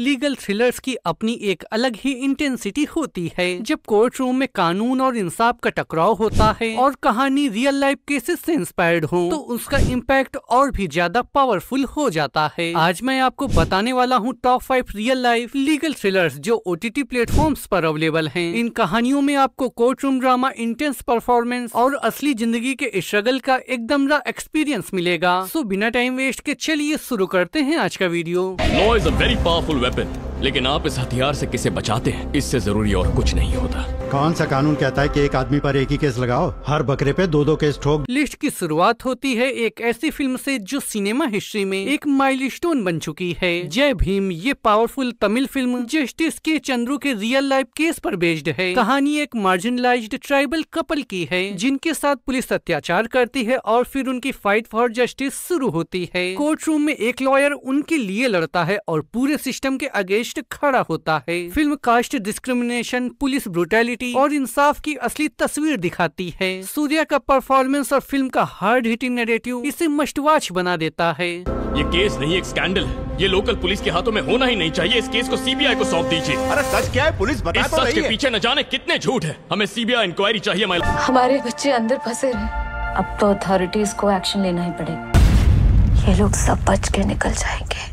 Legal thrillers की अपनी एक अलग ही इंटेंसिटी होती है। जब कोर्ट रूम में कानून और इंसाफ का टकराव होता है और कहानी रियल लाइफ केसेस से इंस्पायर्ड हो, तो उसका इम्पैक्ट और भी ज्यादा पावरफुल हो जाता है। आज मैं आपको बताने वाला हूँ top 5 real life legal thrillers जो OTT प्लेटफॉर्म्स पर अवेलेबल हैं। इन कहानियों में आपको court room drama, intense performance और असली जिंदगी के स्ट्रगल का एकदम रा एक्सपीरियंस मिलेगा। सो बिना टाइम वेस्ट के चलिए शुरू करते हैं आज का video. Law is a very powerful weapon, लेकिन आप इस हथियार से किसे बचाते हैं, इससे जरूरी और कुछ नहीं होता। कौन सा कानून कहता है कि एक आदमी पर एक ही केस लगाओ, हर बकरे पे 2-2 केस ठोक। लिस्ट की शुरुआत होती है एक ऐसी फिल्म से जो सिनेमा हिस्ट्री में एक माइलस्टोन बन चुकी है। जय भीम ये पावरफुल तमिल फिल्म जस्टिस के चंद्रू के रियल लाइफ केस पर बेस्ड है। कहानी एक मार्जिनलाइज्ड ट्राइबल कपल की है जिनके साथ पुलिस अत्याचार करती है और फिर उनकी फाइट फॉर जस्टिस शुरू होती है। कोर्ट रूम में एक लॉयर उनके लिए लड़ता है और पूरे सिस्टम के अगेंस्ट खड़ा होता है। Film caste discrimination, police brutality और इंसाफ की असली तस्वीर दिखाती है। सूर्या का परफॉर्मेंस और फिल्म का हार्ड हिटिंग नैरेटिव इसे मस्ट वॉच बना देता है। ये केस नहीं एक स्कैंडल है, ये लोकल पुलिस के हाथों में होना ही नहीं चाहिए। इस केस को CBI को सौंप दीजिए। अरे सच क्या है, पुलिस बता इस तो सच रही के है। पीछे न जाने कितने झूठ है। हमें CBI इंक्वायरी चाहिए। हमारे बच्चे अंदर फंसे रहे। अब तो अथॉरिटीज को एक्शन लेना ही पड़ेगा। ये लोग सब बच के निकल जाएंगे,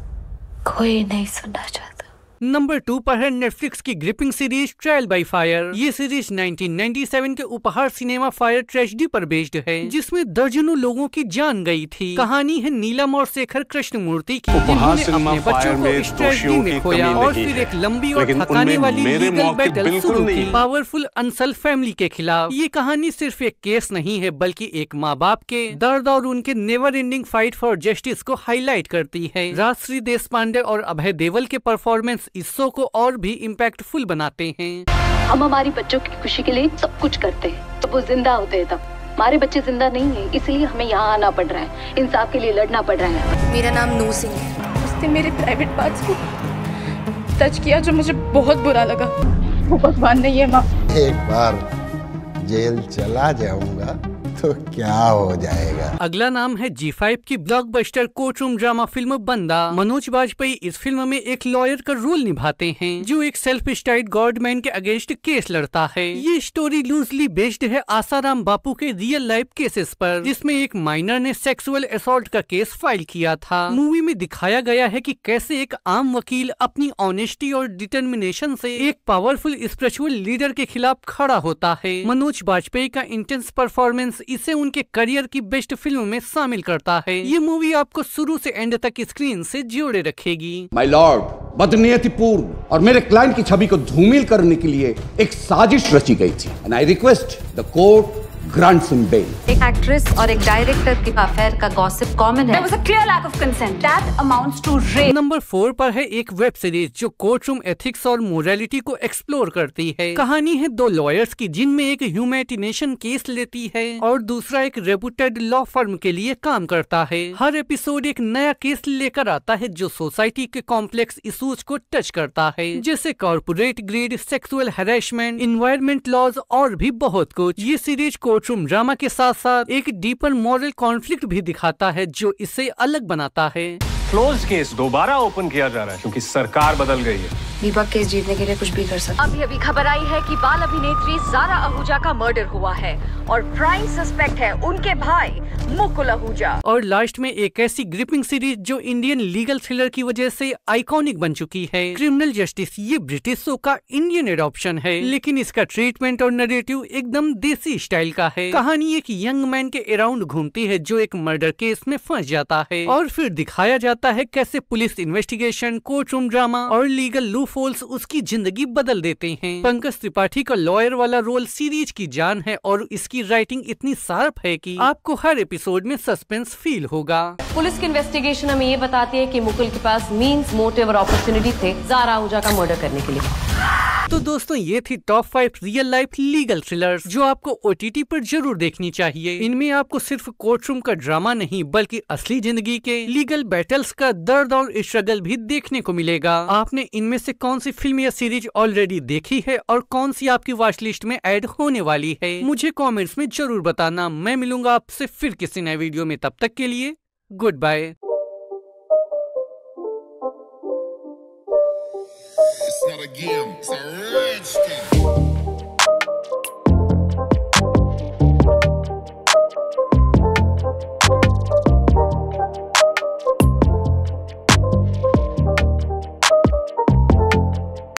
कोई नहीं सुनना चाहता। नंबर 2 पर है नेटफ्लिक्स की gripping series trial by fire. ये सीरीज 1997 के उपहार सिनेमा फायर ट्रेजेडी पर बेस्ड है, जिसमें दर्जनों लोगों की जान गई थी। कहानी है नीलम और शेखर कृष्णमूर्ति की, जिन्होंने अपने बच्चों को इस ट्रेजेडी में खोया और फिर एक लंबी और थकाने वाली लीगल बैटल शुरू की पावरफुल अनसल फैमिली के खिलाफ। ये कहानी सिर्फ एक केस नहीं है, बल्कि एक माँ बाप के दर्द और उनके never ending fight for justice को हाईलाइट करती है। राजश्री देशपांडे और अभय देओल के परफॉर्मेंस इस शो को और भी इम्पैक्टफुल बनाते हैं। हम हमारी बच्चों की खुशी के लिए सब कुछ करते हैं, तो वो जिंदा होते हैं तब। हमारे बच्चे जिंदा नहीं है, इसलिए हमें यहाँ आना पड़ रहा है, इंसाफ के लिए लड़ना पड़ रहा है। मेरा नाम नू सिंह है। उसने मेरे प्राइवेट पार्ट्स को टच किया जो मुझे बहुत बुरा लगा। वो भगवान नहीं है माँ। एक बार जेल चला जाऊंगा तो क्या हो जाएगा। अगला नाम है G5 की blockbuster court room drama film बंदा। मनोज बाजपेयी इस फिल्म में एक लॉयर का रोल निभाते हैं जो एक सेल्फ स्टाइल्ड गॉडमैन के अगेंस्ट केस लड़ता है। ये स्टोरी लूजली बेस्ड है आसाराम बापू के रियल लाइफ केसेस पर, जिसमें एक माइनर ने सेक्सुअल असॉल्ट का केस फाइल किया था। मूवी में दिखाया गया है कि कैसे एक आम वकील अपनी ऑनेस्टी और डिटर्मिनेशन से एक पावरफुल स्पिरिचुअल लीडर के खिलाफ खड़ा होता है। मनोज बाजपेयी का इंटेंस परफॉर्मेंस इसे उनके करियर की बेस्ट फिल्म में शामिल करता है। ये मूवी आपको शुरू से एंड तक स्क्रीन से जोड़े रखेगी। माय लॉर्ड, बदनीयतिपूर्ण और मेरे क्लाइंट की छवि को धूमिल करने के लिए एक साजिश रची गई थी। And I request the court grants him bail. एक एक्ट्रेस और एक डायरेक्टर की अफेयर का गॉसिप कॉमन है। There was a clear lack of consent. That amounts to rape. Number 4 पर है एक वेब सीरीज जो कोर्ट रूम एथिक्स और मोरालिटी को एक्सप्लोर करती है। कहानी है 2 लॉयर्स की, जिनमें एक ह्यूमैटिनेशन केस लेती है और दूसरा एक रेपुटेड लॉ फर्म के लिए काम करता है। हर एपिसोड एक नया केस लेकर आता है जो सोसाइटी के कॉम्प्लेक्स इशूज को टच करता है, जैसे corporate greed, sexual harassment, environment laws और भी बहुत कुछ। ये सीरीज कोर्ट रूम ड्रामा के साथ साथ एक डीपर मॉरल कॉन्फ्लिक्ट भी दिखाता है जो इसे अलग बनाता है। क्लोज केस दोबारा ओपन किया जा रहा है क्योंकि सरकार बदल गई है। दीपक केस जीतने के लिए कुछ भी कर सकता। अभी खबर आई है कि बाल अभिनेत्री ज़ारा आहूजा का मर्डर हुआ है और प्राइम सस्पेक्ट है उनके भाई मुकुल आहूजा। और लास्ट में एक ऐसी ग्रिपिंग सीरीज जो इंडियन लीगल थ्रिलर की वजह से आइकॉनिक बन चुकी है, क्रिमिनल जस्टिस। ये ब्रिटिश शो का इंडियन एडॉप्शन है, लेकिन इसका ट्रीटमेंट और नैरेटिव एकदम देसी स्टाइल का है। कहानी एक यंग मैन के अराउंड घूमती है जो एक मर्डर केस में फंस जाता है और फिर दिखाया जाता है कैसे police investigation, court room drama और लीगल लूपहोल्स उसकी जिंदगी बदल देते हैं। पंकज त्रिपाठी का लॉयर वाला रोल सीरीज की जान है और इसकी राइटिंग इतनी शार्प है कि आपको हर एपिसोड में सस्पेंस फील होगा। पुलिस की इन्वेस्टिगेशन हमें ये बताती है कि मुकुल के पास मींस, मोटिव और अपॉर्चुनिटी थे ज़ारा आहूजा का मर्डर करने के लिए। तो दोस्तों ये थी top 5 real life legal thrillers जो आपको OTT पर जरूर देखनी चाहिए। इनमें आपको सिर्फ कोर्ट रूम का ड्रामा नहीं बल्कि असली जिंदगी के लीगल बैटल्स का दर्द और स्ट्रगल भी देखने को मिलेगा। आपने इनमें से कौन सी फिल्म या सीरीज ऑलरेडी देखी है और कौन सी आपकी वॉच लिस्ट में ऐड होने वाली है, मुझे कॉमेंट्स में जरूर बताना। मैं मिलूंगा आपसे फिर किसी नए वीडियो में, तब तक के लिए goodbye. start again. It's a rich thing.